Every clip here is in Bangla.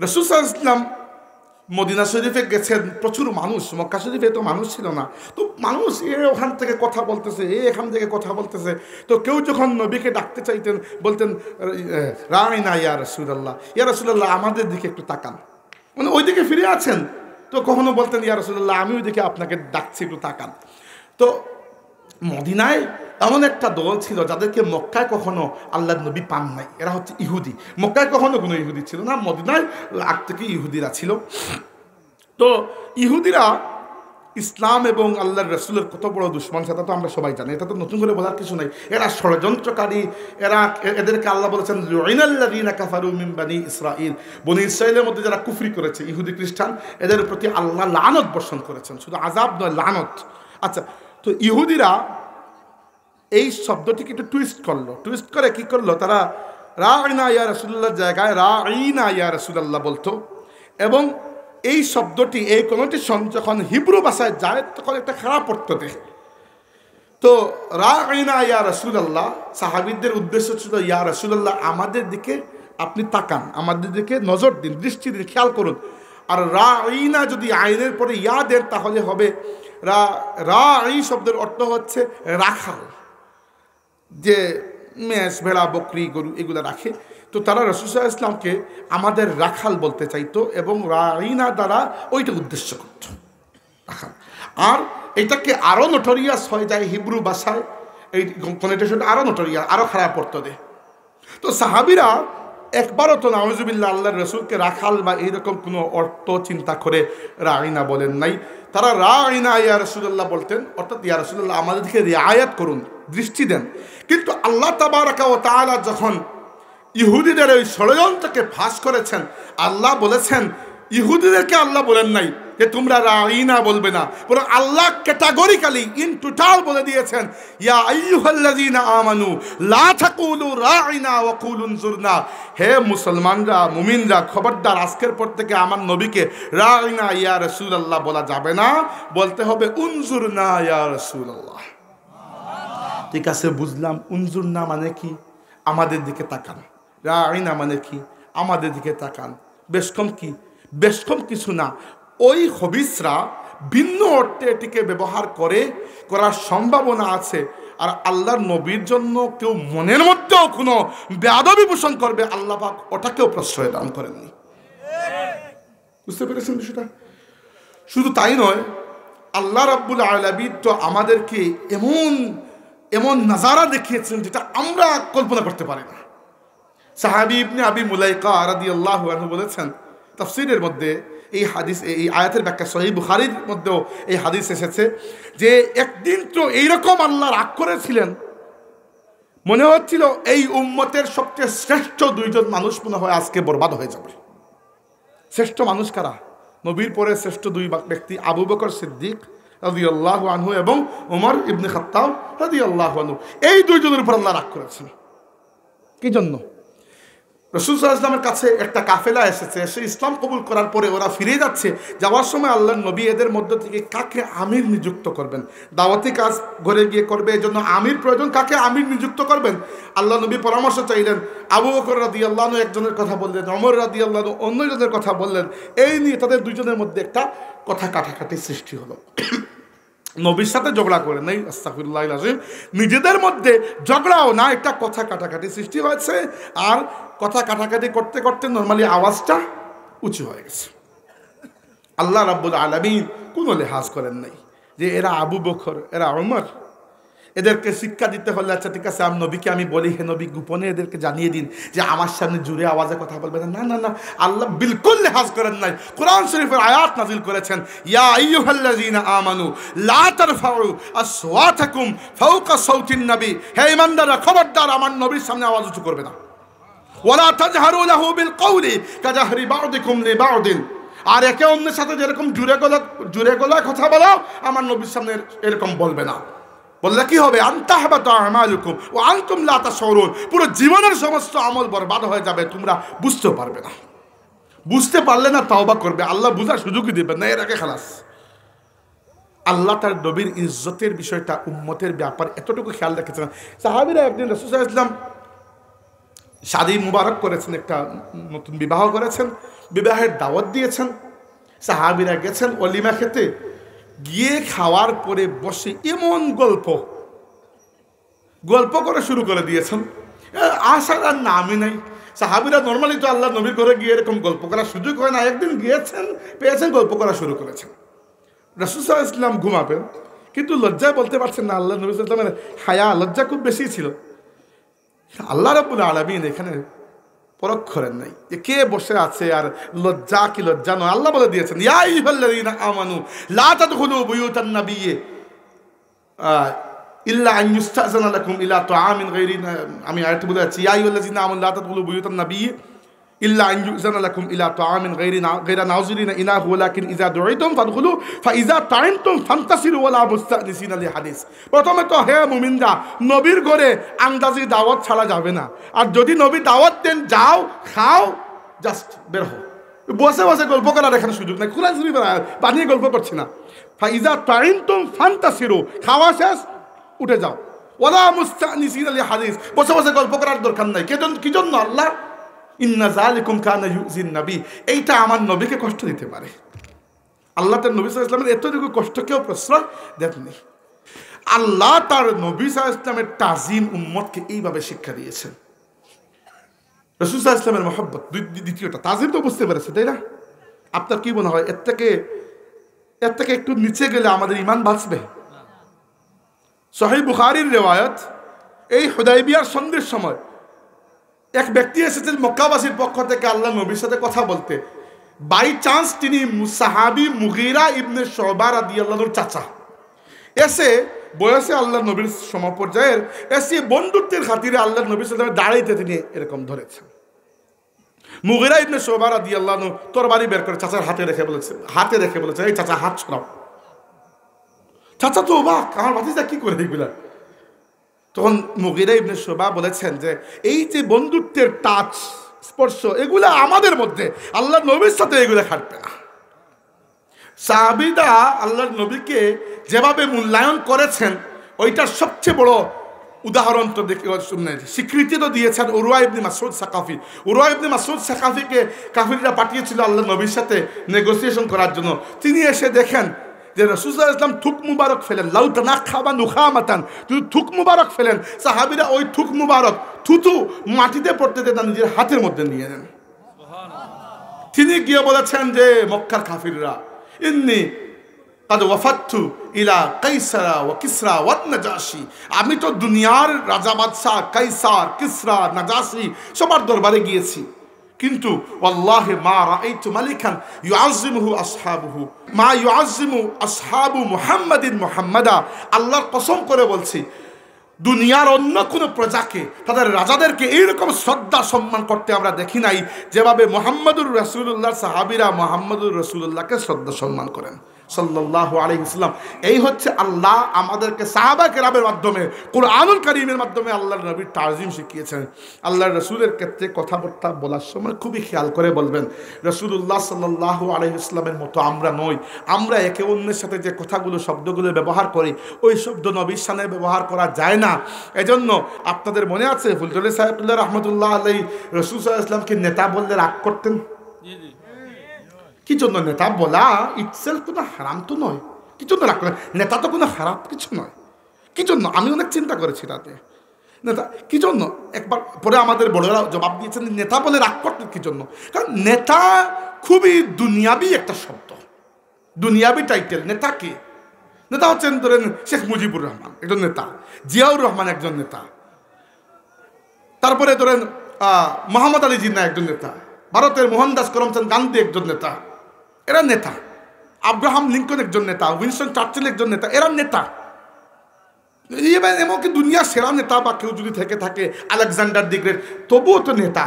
রাসূল সাল্লাল্লাহু আলাইহি ওয়াসাল্লাম মদিনা শরীফে গেছেন, প্রচুর মানুষ, মক্কা শরীফে তো মানুষ ছিল না, তো মানুষ ওখান থেকে কথা বলতেছে, এখান থেকে কথা বলতেছে। তো কেউ যখন নবীকে ডাকতে চাইতেন বলতেন রাইনা ইয়া রাসূলুল্লাহ, ইয়া রাসূলুল্লাহ আমাদের দিকে একটু তাকান, মানে ওই দিকে ফিরে আছেন। তো কখনো বলতেন ইয়া রাসূলুল্লাহ আমি ওই দিকে আপনাকে ডাকছি, একটু তাকান। তো মদিনায় এমন একটা দল ছিল যাদেরকে মক্কায় কখনো আল্লাহর নবী পান নাই, এরা হচ্ছে ইহুদি। মক্কায় কখনো কোনো ইহুদি ছিল না, মদিনায় আগ থেকে ইহুদিরা ছিল। তো ইহুদিরা ইসলাম এবং আল্লাহর রসুলের কত বড় দুশ্মন সেটা তো আমরা সবাই জানি, এটা তো নতুন করে বলার কিছু নাই। এরা ষড়যন্ত্রকারী, এদেরকে আল্লাহ বলেছেন লুইনাল্লাযীনা কাফারু মিন বানি ইসরাঈল, বনি ইসরাঈলের মধ্যে যারা কুফরি করেছে, ইহুদি খ্রিস্টান, এদের প্রতি আল্লাহ লানত বর্ষণ করেছেন, শুধু আযাব নয় লানত। আচ্ছা, তো ইহুদিরা এই শব্দটিকে একটু টুইস্ট করলো, টুইস্ট করে কি করলো, তারা রাইনা ইয়া রাসূলুল্লাহর জায়গায় রাইনা ইয়া রাসূলুল্লাহ বলতো। এবং এই শব্দটি, এই কনোটেশন যখন হিব্রু ভাষায় যায় তখন একটা খারাপ অর্থ দেয়। তো রাইনা ইয়া রাসূলুল্লাহ, সাহাবীদের উদ্দেশ্য ছিল ইয়া রাসূলুল্লাহ আমাদের দিকে আপনি তাকান, আমাদের দিকে নজর দিন, দৃষ্টি দিন, খেয়াল করুন। আর রাইনা যদি আইনের পরে ইয়া দেন তাহলে হবে রাই শব্দের অর্থ হচ্ছে রাখাল, যে মেষ ভেড়া বকরি গরু এগুলো রাখে। তো তারা রাসূল সাল্লাল্লাহু আলাইহি ওয়াসাল্লামকে আমাদের রাখাল বলতে চাইতো এবং রাইনা দ্বারা ওইটা উদ্দেশ্য করত, রাখাল। আর এটাকে আরও নোটরিয়াস হয়ে যায় হিব্রু ভাষায়, এই কনোটেশনটা আরও নোটরিয়াস, আরও খারাপ অর্থ দেয়। তো সাহাবীরা একবারও তো নাউজুবিল্লাহ আল্লাহর রসুলকে রাখাল বা এইরকম কোনো অর্থ চিন্তা করে রাইনা বলেন নাই। তারা রাইনা ইয়া রাসূলুল্লাহ বলতেন, অর্থাৎ ইয়া রাসূলুল্লাহ আমাদেরকে রিআয়াত করুন, দৃষ্টি দেন। কিন্তু আল্লাহ তাবারাকা ওয়া তাআলা যখন ইহুদিদের ওই ষড়যন্ত্রকে ফাঁস করেছেন, আল্লাহ বলেছেন, ইহুদিদেরকে আল্লাহ বলেন নাই যে তোমরা রাইনা বলবে না, বরং আল্লাহ ক্যাটাগরিক্যালি ইন টোটাল বলে দিয়েছেন ইয়া আইয়ুহাল্লাযীনা আমানু লা তাকুলু রাইনা ওয়া কুলু উনজুরনা, হে মুসলমানরা, মুমিনরা, খবরদার আজকের পর থেকে আমার নবীকে রাইনা ইয়া রাসূলুল্লাহ বলা যাবে না, বলতে হবে উনজুরনা ইয়া রাসূলুল্লাহ। ঠিক আছে, বুঝলাম। উনজুরনা মানে কি? আমাদের দিকে তাকান। রাইনা মানে কি? আমাদের দিকে তাকান। বেশ কম কি? বেশ কম কিছু না। ওই হবিসরা ভিন্ন অর্থে এটিকে ব্যবহার করার সম্ভাবনা আছে। আর আল্লাহর নবীর জন্য কেউ মনের মধ্যেও কোনো বেয়াদবি পোষণ করবে, আল্লাহ পাক ওটাকেও প্রশ্রয় দান করেননি। বুঝতে পেরেছেন বিষয়টা? শুধু তাই নয়, আল্লাহ রাব্বুল আলামিন তো আমাদেরকে এমন নাজারা দেখিয়েছেন যেটা আমরা কল্পনা করতে পারি না। সাহাবী ইবনে আবি মুলাইকা রাদিয়াল্লাহু আনহু বলেছেন, তাফসীরের মধ্যে এই হাদিস, এই আয়াতের ব্যাখ্যা সহিহ বুখারীর মধ্যেও এই হাদিস এসেছে যে একদিন তো এইরকম আল্লাহ রাগ করেছিলেন, মনে হচ্ছিল এই উম্মতের সবচেয়ে শ্রেষ্ঠ দুইজন মানুষ মনে হয় আজকে বরবাদ হয়ে যাবে। শ্রেষ্ঠ মানুষ কারা? নবীর পরে শ্রেষ্ঠ দুই ব্যক্তি আবু বকর সিদ্দিক রাদিয়াল্লাহু আনহু এবং ওমর ইবনে খাত্তাব রাদিয়াল্লাহু আনহু। এই দুইজনের উপর আল্লাহ রাগ করেছেন। কি জন্য? রাসূল সাল্লাল্লাহু আলাইহি ওয়াসাল্লামের কাছে একটা কাফেলা এসেছে, এসে ইসলাম কবুল করার পরে ওরা ফিরে যাচ্ছে। যাওয়ার সময় আল্লাহর নবী এদের মধ্য থেকে কাকে আমির নিযুক্ত করবেন, দাওয়াতি কাজ ঘরে গিয়ে করবে, এজন্য আমির প্রয়োজন, কাকে আমির নিযুক্ত করবেন? আল্লাহ নবী পরামর্শ চাইলেন। আবু বকর রাদিয়াল্লাহু আনহু একজনের কথা বললেন, ওমর রাদিয়াল্লাহু আনহু অন্যজনের কথা বললেন। এই নিয়ে তাদের দুইজনের মধ্যে একটা কথা কাটাকাটি সৃষ্টি হলো। নবীর সাথে ঝগড়া করে নাই, আস্তাগফিরুল্লাহিল আযীম, নিজেদের মধ্যে ঝগড়াও না, একটা কথা কাটাকাটি সৃষ্টি হয়েছে। আর কথা কাটাকাটি করতে করতে নরমালি আওয়াজটা উঁচু হয়ে গেছে। আল্লাহ রাব্বুল আলামিন কোনো লেহাজ করেন নাই যে এরা আবু বকর, এরা ওমর, এদেরকে শিক্ষা দিতে হলে আচ্ছা ঠিক আছে নবীকে আমি বলি, হে নবী গোপনে এদেরকে জানিয়ে দিন যে আমার সামনে জুড়ে আওয়াজে কথা বলবে না। না না না, আল্লাহ বিলকুল লেহাজ করেন নাই। কোরআন শরীফের আয়াত নাজিল করেছেন, ইয়া আইয়ুহাল্লাযীনা আমানু লা তারফাউ আসওয়াতাকুম ফাওকা সাওতিন নবী, হে ঈমানদাররা খবরদার আমার নবীর সামনে আওয়াজ উঁচু করবে না। ওয়ালা তাজহারু লাহু বিল কওলি কাজাহরি বা'দিকুম লিবা'দিন, আর একে অন্যের সাথে যেরকম জুড়ে গলায় কথা বলো আমার নবীর সামনে এরকম বলবে না। বললে কি হবে? আনতাহবাতু আমালুকুম ওয়া আনতুম লা তাশউরুন, পুরো জীবনের সমস্ত আমল বরবাদ হয়ে যাবে, তোমরা বুঝতে পারবে না। বুঝতে পারলে না তাওবা করবে, আল্লাহ বুঝার সুযোগই দেবেন না, এর আগে খালাস। আল্লাহ তার নবীর ইজ্জতের বিষয়টা উম্মতের ব্যাপার এতটুকু খেয়াল রেখেছেন। সাহাবীরা একদিন রাসূল সাল্লাল্লাহু আলাইহি ওয়াসাল্লাম শাদী মুবারক করেছেন, একটা নতুন বিবাহ করেছেন, বিবাহের দাওয়াত দিয়েছেন, সাহাবীরা গেছেন অলিমা খেতে। গিয়ে খাওয়ার পরে বসে এমন গল্প করে শুরু করে দিয়েছেন, আসার আর নামই নাই। সাহাবীরা নর্মালি তো আল্লাহ নবীর ঘরে গিয়ে এরকম গল্প করার সুযোগ হয় না, একদিন গিয়েছেন, পেয়েছেন, গল্প করা শুরু করেছেন। রাসূল সাল্লাল্লাহু আলাইহি ওয়াসাল্লাম ঘুমাবেন, কিন্তু লজ্জায় বলতে পারছেন না। আল্লাহ নবী সাল্লাল্লাহু আলাইহি ওয়াসাল্লামের হায়া, লজ্জা খুব বেশি ছিল। আল্লাহ রাব্বুল আলামিন এখানে পরখ করেন নাই যে কে বসে আছে আর লজ্জা কি লজ্জা নয়। আল্লাহ বলে দিয়েছেন, ইয়া আইয়ুহাল্লাযীনা আমানু লা তাদখুলু বুয়ুতান নাবিয়্যি ইল্লা আন ইউস্তাযানা লাকুম ইলা তুআমিন গায়রি, আমি আয়াতটি বলে যাচ্ছি, ইয়া আইয়ুহাল্লাযীনা আমানু লা তাদখুলু বুয়ুতান নাবিয়্যি ইল্লা আন ইউযানা লাকুম ইলা তুআমিন গায়রা নাযিরিনা ইনাহু ওয়ালাকিন ইযা দুইতুম ফাদখুলু ফাইযা তাইনতুম ফান্তাসিরু ওয়ালা মুস্তানিসিনা লিহাদিস। প্রথমে তো হে মুমিনরা, নবীর ঘরে আন্দাজি দাওয়াত ছাড়া যাবে না। আর যদি নবী দাওয়াত দেন, যাও, খাও, জাস্ট বের হও। বসে বসে গল্প করার এখানে সুযোগ নাই। কুরআন শরীফ বানিয়ে গল্প করছি না। ফাইযা তাইনতুম ফান্তাসিরু, খাওয়া শেষ, উঠে যাও। ওয়ালা মুস্তানিসিনা লিহাদিস, বসে বসে গল্প করার দরকার নাই। কি জন্য? আল্লাহ ইন্না যালিকুম কানা ইউযিন নবী, এইটা আমার নবীকে কষ্ট দিতে পারে। আল্লাহ তার নবী সাল্লাল্লাহু আলাইহি ওয়াসাল্লামের এতটুকু কষ্ট কেউ প্রশ্রয় দেননি। আল্লাহ তার নবী সাল্লাল্লাহু আলাইহি ওয়াসাল্লামের তাজিম উম্মতকে এইভাবে শিক্ষা দিয়েছেন। রাসূল সাল্লাল্লাহু আলাইহি ওয়াসাল্লামের মহব্বত দ্বিতীয়টা, তাজিম তো বুঝতে পেরেছে, তাই না? আপনার কি মনে হয় এর থেকে একটু নিচে গেলে আমাদের ঈমান বাঁচবে? সহিহ বুখারীর রিওয়ায়াত, এই হুদায়বিয়ার সন্ধির সময় এক ব্যক্তি এসেছেন মক্কাবাসীর পক্ষ থেকে আল্লাহ নবীর সাথে কথা বলতে। বাই চান্স তিনি সাহাবী মুগীরা ইবনে শুবা রাদিয়াল্লাহু আনহুর চাচা। এসে বয়সে আল্লাহ নবীর সমপর্যায়ের, এসে বন্ধুত্বের খাতিরে আল্লাহ নবীর সাথে দাঁড়াইতে তিনি এরকম ধরেছেন। মুগীরা ইবনে শুবা রাদিয়াল্লাহু আনহু তরবারি বের করে চাচার হাতে রেখে বলেছে, এই চাচা হাত ছড়াও। চাচা তো অবাক, আমার ভাতিজা কি করে এগুলা? তখন মুগীরা ইবনে শুবা বলেছেন যে এই যে বন্ধুত্বের টাচ, স্পর্শ, এগুলা আমাদের মধ্যে, আল্লাহ নবীর সাথে এগুলা খাটবে না। সাহাবীরা আল্লাহর নবীকে যেভাবে মূল্যায়ন করেছেন, ওইটার সবচেয়ে বড় উদাহরণ তো দেখে স্বীকৃতি তো দিয়েছেন উরওয়া ইবনে মাসউদ সাকাফি। উরওয়া ইবনে মাসউদ সাকাফিকে কাফিররা পাঠিয়েছিল আল্লাহ নবীর সাথে নেগোসিয়েশন করার জন্য। তিনি এসে দেখেন যে রাসূল সাল্লাল্লাহু আলাইহি ওয়াসাল্লাম থুক মুবারক ফেলেন, লাউ তানাখাবা নুখামাতান, যদি থুক মুবারক ফেলেন, সাহাবীরা ওই থুক মুবারক থুতু মাটিতে পড়তে দেন, নিজের হাতের মধ্যে নিয়ে নেন। তিনি গিয়ে বলেছেন যে মক্কার কাফিররা, ইন্নী কাদ ওয়াফাততু ইলা কাইসারা ওয়া কিসরা ওয়া নাজাশি, আমি তো দুনিয়ার রাজা বাদশাহ কাইসার, কিসরা, নাজাশি সবার দরবারে গিয়েছি, কিন্তু ওয়াল্লাহি মা রাআইতু মালিকান ইউআযজিমুহু আসহাবুহু মা ইউআযজিমু আসহাবু মুহাম্মাদিন মুহাম্মাদা। আল্লাহর কসম করে বলছি, দুনিয়ার অন্য কোনো প্রজাকে, তাদের রাজাদেরকে এইরকম শ্রদ্ধা সম্মান করতে আমরা দেখি নাই যেভাবে মুহাম্মদুর রাসূলুল্লাহ সাহাবীরা মুহাম্মদুর রাসূলুল্লাহকে শ্রদ্ধা সম্মান করেন সাল্লাল্লাহু আলাইহি ওয়াসাল্লাম। এই হচ্ছে আল্লাহ আমাদেরকে সাহাবা কেরামের মাধ্যমে, কুরআনুল কারীমের মাধ্যমে আল্লাহর নবীর তাজিম শিখিয়েছেন। আল্লাহর রাসূলের ক্ষেত্রে কথাবার্তা বলার সময় খুবই খেয়াল করে বলবেন। রাসূলুল্লাহ সাল্লাল্লাহু আলাইহি ওয়াসাল্লামের মতো আমরা নই। আমরা একে অন্যের সাথে যে কথাগুলো, শব্দগুলো ব্যবহার করি, ওই শব্দ নবীর সামনে ব্যবহার করা যায় না। এজন্য আপনাদের মনে আছে ফুলতলি সাহেবুল্লাহ রাহমাতুল্লাহ আলাইহি রাসূল সাল্লাল্লাহু আলাইহি ওয়াসাল্লামকে নেতা বললে রাগ করতেন। কি জন্য? নেতা বলা ইটসেলফ কোনো হারাম তো নয়। কি জন্য রাগ করেন? নেতা তো কোনো খারাপ কিছু নয়। কি জন্য? আমি অনেক চিন্তা করেছি রাতে, নেতা কি জন্য। একবার পরে আমাদের বড়রা জবাব দিয়েছেন, নেতা বলে রাগ করতেন কি জন্য? কারণ নেতা খুবই দুনিয়াবি একটা শব্দ, দুনিয়াবি টাইটেল। নেতা কে? নেতা হচ্ছেন ধরেন শেখ মুজিবুর রহমান একজন নেতা, জিয়াউর রহমান একজন নেতা, তারপরে ধরেন মোহাম্মদ আলী জিন্নাহ একজন নেতা, ভারতের মোহনদাস করমচাঁদ গান্ধী একজন নেতা, এরা নেতা। আব্রাহাম লিঙ্কন একজন নেতা, উইনস্টন চার্চিল একজন নেতা, এরা নেতা। এমনকি দুনিয়ার সেরা নেতা বা কেউ যদি থেকে থাকে আলেকজান্ডার দি গ্রেট, তবুও তো নেতা।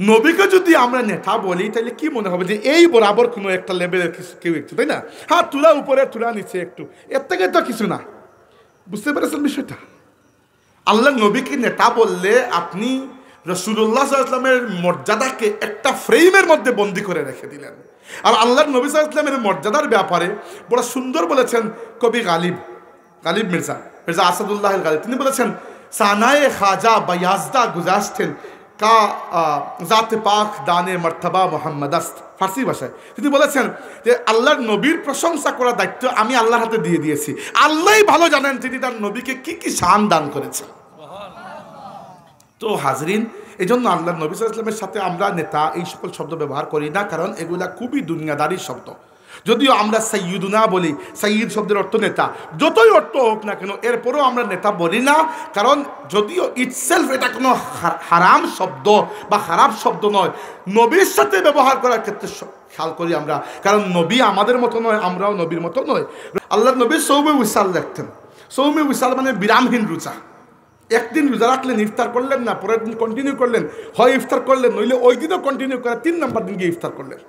নবীকে যদি আমরা নেতা বলি তাহলে কি মনে হবে যে এই বরাবর কোনো একটা লেভেলের কেউ একটু, তাই না? হ্যাঁ, তুলা উপরে তুলা নিচে একটু, এর থেকে তো কিছু না। বুঝতে পেরেছেন বিষয়টা? আল্লাহ নবীকে নেতা বললে আপনি রাসূলুল্লাহ সাল্লাল্লাহু আলাইহি ওয়াসাল্লামের মর্যাদাকে একটা ফ্রেমের মধ্যে বন্দি করে রেখে দিলেন। আর আল্লাহর নবী সাল্লাল্লাহু আলাইহি ওয়াসাল্লামের মর্যাদার ব্যাপারে বড় সুন্দর বলেছেন কবি গালিব মির্জা আসাদুল্লাহ গালিব। তিনি বলেছেন, সানায়ে খাজা বায়াজদা গুজাশতেন কা জাতে পাক দানে মর্তবা মোহাম্মদ আস্ত, ফার্সি ভাষায় তিনি বলেছেন যে আল্লাহর নবীর প্রশংসা করার দায়িত্ব আমি আল্লাহর হাতে দিয়ে দিয়েছি। আল্লাহই ভালো জানেন তিনি তার নবীকে কি কি শান দান করেছেন। তো হাজরিন, এই জন্য আল্লাহ নবী সাল্লাল্লাহু আলাইহি ওয়াসাল্লামের সাথে আমরা নেতা এই সকল শব্দ ব্যবহার করি না, কারণ এগুলা খুবই দুনিয়াদারি শব্দ। যদিও আমরা সাইয়্যিদুনা বলি, সাইয়্যিদ শব্দের অর্থ নেতা, যতই অর্থ হোক না কেন এরপরেও আমরা নেতা বলি না, কারণ যদিও ইটসেলফ এটা কোনো হারাম শব্দ বা খারাপ শব্দ নয়, নবীর সাথে ব্যবহার করার ক্ষেত্রে খেয়াল করি আমরা, কারণ নবী আমাদের মতো নয়, আমরাও নবীর মতো নয়। আল্লাহ নবী সৌমে উইসাল রাখতেন। সৌমে উইসাল মানে বিরামহীন রোজা। একদিন রোজা রাখলেন, ইফতার করলেন না, পরের দিন কন্টিনিউ করলেন, হয় ইফতার করলেন নইলে ওই দিনও কন্টিনিউ করে 3 নম্বর দিন গিয়ে ইফতার করলেন।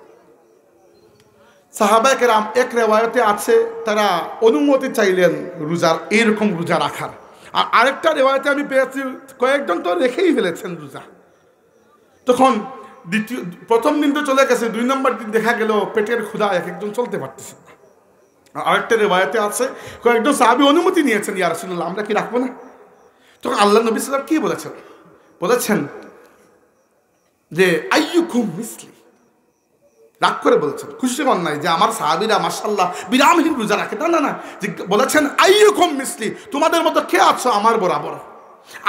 সাহাবায়ে কেরাম এক রেওয়ায়তে আছে তারা অনুমতি চাইলেন রোজার, এইরকম রোজা রাখার। আর আরেকটা রেওয়ায়তে আমি পেয়েছি কয়েকজন তো রেখেই ফেলেছেন রোজা। তখন প্রথম দিন তো চলে গেছে, 2 নম্বর দিন দেখা গেল পেটের ক্ষুধা এক একজন চলতে পারতেছে না। আরেকটা রেওয়ায়তে আছে কয়েকজন সাহাবী অনুমতি নিয়েছেন, ইয়া রাসূলুল্লাহ আমরা কি রাখবো না? তখন আল্লাহ নবী সাল্লাল্লাহু আলাইহি ওয়াসাল্লাম কি বলেছেন যে আইয়ুকুম মিসলি, রাগ করে বলেছেন, খুশি হন নাই যে আমার সাহাবীরা মাশাআল্লাহ বিরামহীন রোজা রাখে, না না, যে বলেছেন আইয়ুকুম মিসলি, তোমাদের মতো কে আছো আমার বরাবর,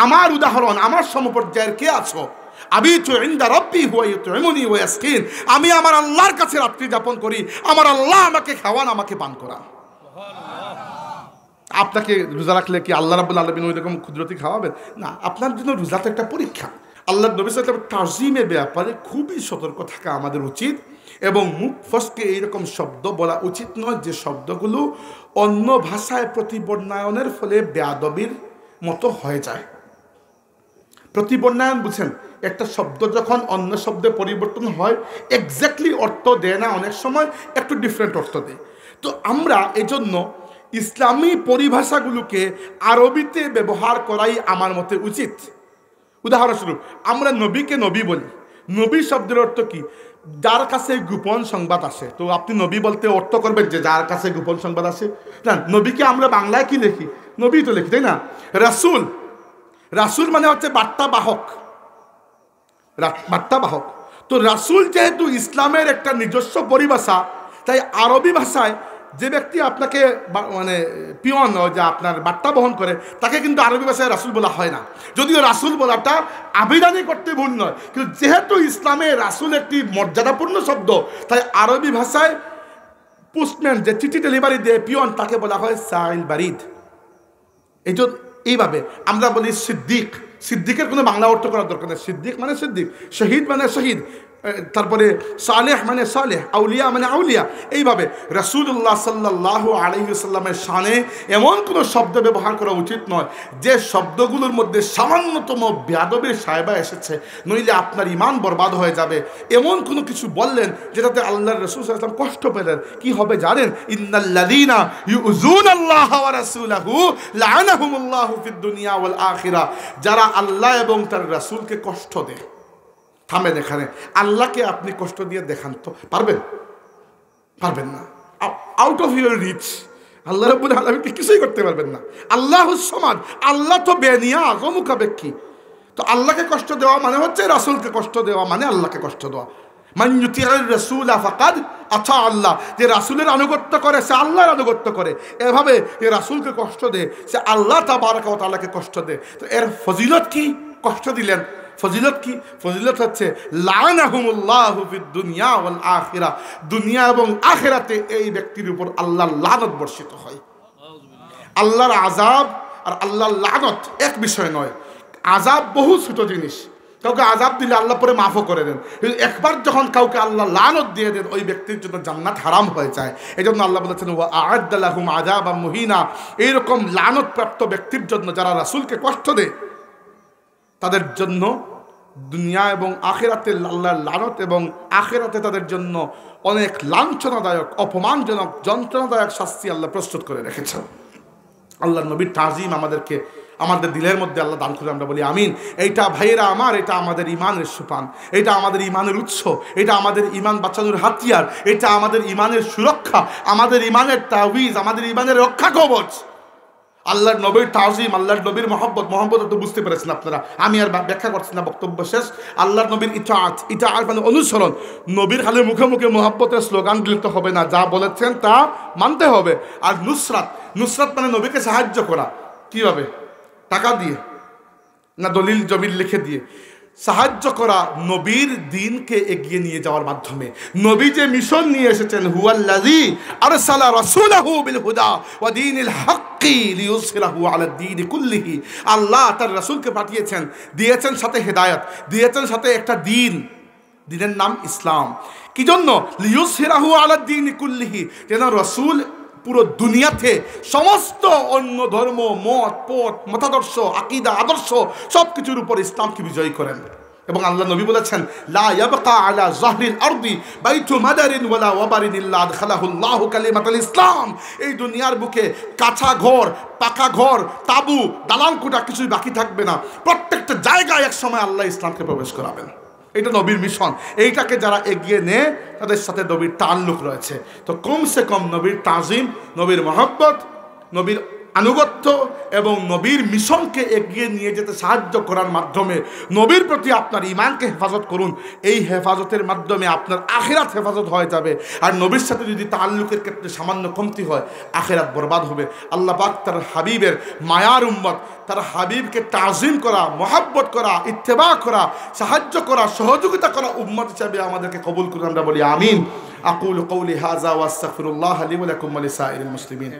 আমার উদাহরণ, আমার সমপর্যায়ের কে আছো? আবিতু ইনদা রাব্বি হুয়া ইউতঈমুনি ওয়া ইয়াসকিন, আমি আমার আল্লাহর কাছে রাত্রি যাপন করি, আমার আল্লাহ আমাকে খাওয়ান, আমাকে পান করান। আপনাকে রোজা রাখলে কি আল্লাহ রাব্বুল আলামিন ওইরকম কুদরতি খাওয়াবেন? না, আপনার জন্য রোজা তো একটা পরীক্ষা। আল্লাহ নবী সাল্লাল্লাহু আলাইহি ওয়াসাল্লাম তাজিমের ব্যাপারে খুবই সতর্ক থাকা আমাদের উচিত, এবং মুখ ফসকে এইরকম শব্দ বলা উচিত নয় যে শব্দগুলো অন্য ভাষায় প্রতিবর্ণায়নের ফলে বেয়াদবির মতো হয়ে যায়। প্রতিবর্ণায়ন বুঝেন, একটা শব্দ যখন অন্য শব্দে পরিবর্তন হয় এক্স্যাক্টলি অর্থ দেয় না, অনেক সময় একটু ডিফারেন্ট অর্থ দেয়। তো আমরা এজন্য ইসলামী পরিভাষাগুলোকে আরবিতে ব্যবহার করাই আমার মতে উচিত। উদাহরণস্বরূপ আমরা নবীকে নবী বলি, নবী শব্দের অর্থ কি? যার কাছে গোপন সংবাদ আসে। তো আপনি নবী বলতে অর্থ করবেন যে যার কাছে গোপন সংবাদ আসে না। নবীকে আমরা বাংলায় কি লিখি? নবী তো লিখি, তাই না? রাসূল, রাসূল মানে হচ্ছে বার্তা বাহক, বার্তা বাহক। তো রাসূল যেহেতু ইসলামের একটা নিজস্ব পরিভাষা, তাই আরবি ভাষায় যে ব্যক্তি আপনাকে মানে পিয়ন যে আপনার বার্তা বহন করে তাকে কিন্তু আরবি ভাষায় রাসূল বলা হয় না, যদিও রাসূল বলাটা আবিধানিক করতে ভুল নয়, কিন্তু যেহেতু ইসলামে রাসূল একটি মর্যাদাপূর্ণ শব্দ, তাই আরবি ভাষায় পোস্টম্যান যে চিঠি ডেলিভারি দেয় পিয়ন, তাকে বলা হয় সাইল বারিদ। এইভাবে আমরা বলি সিদ্দিক, সিদ্দিকের কোনো বাংলা অর্থ করার দরকার নেই। সিদ্দিক মানে সিদ্দিক, শহীদ মানে শহীদ, তারপরে সালেহ মানে সালেহ, আউলিয়া মানে আউলিয়া। এইভাবে রাসূলুল্লাহ সাল্লাল্লাহু আলাইহি ওয়াসাল্লামের শানে এমন কোনো শব্দ ব্যবহার করা উচিত নয় যে শব্দগুলোর মধ্যে সামান্যতম বেয়াদবির সায়বা এসেছে, নইলে আপনার ঈমান বরবাদ হয়ে যাবে। এমন কোনো কিছু বললেন যেটাতে আল্লাহর রাসূল সাল্লাল্লাহু আলাইহি ওয়াসাল্লাম কষ্ট পেলেন, কি হবে জানেন? ইন্নাল্লাযীনা ইউযুনাল্লাহা ওয়া রাসূলাহু লাআনাহুমুল্লাহু ফিদ দুনিয়া ওয়াল আখিরা, যারা আল্লাহ এবং তার রাসূলকে কষ্ট দেয়। থামেন এখানে। আল্লাহকে আপনি কষ্ট দিয়ে দেখান তো পারবেন? পারবেন না। আউট অফ ইউর রিচ আল্লাহ রাব্বুল আলামিনকে কিছুই করতে পারবেন না। আল্লাহুস সামাদ, আল্লাহ তো বেনিয়াজ, অমুখাপেক্ষী। তো আল্লাহকে কষ্ট দেওয়া মানে হচ্ছে রাসূলকে কষ্ট দেওয়া, মানে আল্লাহকে কষ্ট দেওয়া। মান ইউতিউর রাসূলা ফাকাদ আতা আল্লাহ, যে রাসূলের আনুগত্য করে সে আল্লাহর আনুগত্য করে। এভাবে যে রাসূলকে কষ্ট দেয় সে আল্লাহ তাবারাকা ওয়া তাআলাকে কষ্ট দেয়। তো এর ফজিলত কি? কষ্ট দিলেন, ফজিলত কি? ফজিলত হচ্ছে লাআনাহুমুল্লাহু ফিদ দুনিয়া ওয়াল আখিরা, দুনিয়া এবং আখিরাতে এই ব্যক্তির উপর আল্লাহর লানত বর্ষিত হয়। আল্লাহর আযাব আর আল্লাহর লানত এক বিষয় নয়। আযাব বহু ছোট জিনিস, কাউকে আযাব দিলে আল্লাহ পরে মাফও করে দেন। একবার যখন কাউকে আল্লাহ লানত দিয়ে দেন ওই ব্যক্তির জন্য জান্নাত হারাম হয়ে যায়। এই জন্য আল্লাহ বলেছেন ওয়া আ'আদ্দা লাহুম আযাবাম মুহিনা, এইরকম লানতপ্রাপ্ত ব্যক্তির জন্য যারা রাসূলকে কষ্ট দেয় তাদের জন্য দুনিয়া এবং আখিরাতে আল্লাহর লানত, এবং আখিরাতে তাদের জন্য অনেক লাঞ্ছনাদায়ক, অপমানজনক, যন্ত্রণাদায়ক শাস্তি আল্লাহ প্রস্তুত করে রেখেছেন। আল্লাহ নবীর তাজিম আমাদেরকে আমাদের দিলের মধ্যে আল্লাহ দান করে আমরা বলি আমিন। এইটা ভাইয়েরা আমার, এটা আমাদের ইমানের সোপান, এটা আমাদের ইমানের উৎস, এটা আমাদের ইমান বাঁচানোর হাতিয়ার, এটা আমাদের ইমানের সুরক্ষা, আমাদের ইমানের তাওয়িজ, আমাদের ইমানের রক্ষা কবচ। আল্লাহর নবীর তাজিম, আল্লাহর নবীর মহব্বত তো বুঝতে পেরেছেন আপনারা, আমি আর ব্যাখ্যা করছি না, বক্তব্য শেষ। আল্লাহর নবীর ইতাআত মানে অনুসরণ। নবীর খালি মুখে মুখে মহব্বতের স্লোগান দিলে তো হবে না, যা বলেছেন তা মানতে হবে। আর নুসরাত মানে নবীকে সাহায্য করা। কিভাবে? টাকা দিয়ে না দলিল জমিন লিখে দিয়ে? সাহায্য করা নবীর দিনকে এগিয়ে নিয়ে যাওয়ার মাধ্যমে। নবী যে মিশন নিয়ে এসেছেন, হুয়াল্লাযী আরসালা রাসূলাহু বিল হুদা ওয়া দীনিল হাক্কি লিইয়ুযহিরাহু আলাদ দীনি কুল্লিহি। আল্লাহ তার রাসূলকে পাঠিয়েছেন, দিয়েছেন সাথে হেদায়েত, দিয়েছেন সাথে একটা দিনের নাম ইসলাম। কি জন্য? লিইয়ুযহিরাহু আলাদ দীনি কুল্লিহি, যেন রাসূল পুরো দুনিয়াতে সমস্ত অন্য ধর্ম, মত, পথ, মতাদর্শ, আকীদা, আদর্শ সব কিছুর উপর ইসলামকে বিজয়ী করেন। এবং আল্লাহ নবী বলেছেন, লা ইয়াবকা আলা যাহরিল আরদি বাইতু মাদারিন ওয়ালা ওয়াবারিন ইল্লা আদখালাহুল্লাহু কালিমাতাল ইসলাম। এই দুনিয়ার বুকে কাঁচা ঘর, পাকা ঘর, তাবু, দালান কোঠা কিছুই বাকি থাকবে না। প্রত্যেকটা জায়গায় এক সময় আল্লাহ ইসলামকে প্রবেশ করাবেন। এটা নবীর মিশন। এইটাকে যারা এগিয়ে নেয় তাদের সাথে নবীর তাল্লুক রয়েছে। তো কমসে কম নবীর তাজিম, নবীর মহব্বত, নবীর আনুগত্য এবং নবীর মিশনকে এগিয়ে নিয়ে যেতে সাহায্য করার মাধ্যমে নবীর প্রতি আপনার ঈমানকে হেফাজত করুন। এই হেফাজতের মাধ্যমে আপনার আখিরাত হেফাজত হয়ে যাবে। আর নবীর সাথে যদি তাল্লুকের ক্ষেত্রে সামান্য কমতি হয়, আখিরাত বরবাদ হবে। আল্লাহ পাক তার হাবিবের মায়ার উম্মত, তার হাবিবকে তাজিম করা, মহাব্বত করা, ইত্তেবা করা, সাহায্য করা, সহযোগিতা করা উম্মত হিসাবে আমাদেরকে কবুল করুন। আমরা বলি আমিন। আকুলু কওলি হাযা ওয়া আস্তাগফিরুল্লাহ লি ওয়া লাকুম ওয়া লিসাইরিল মুসলিমিন।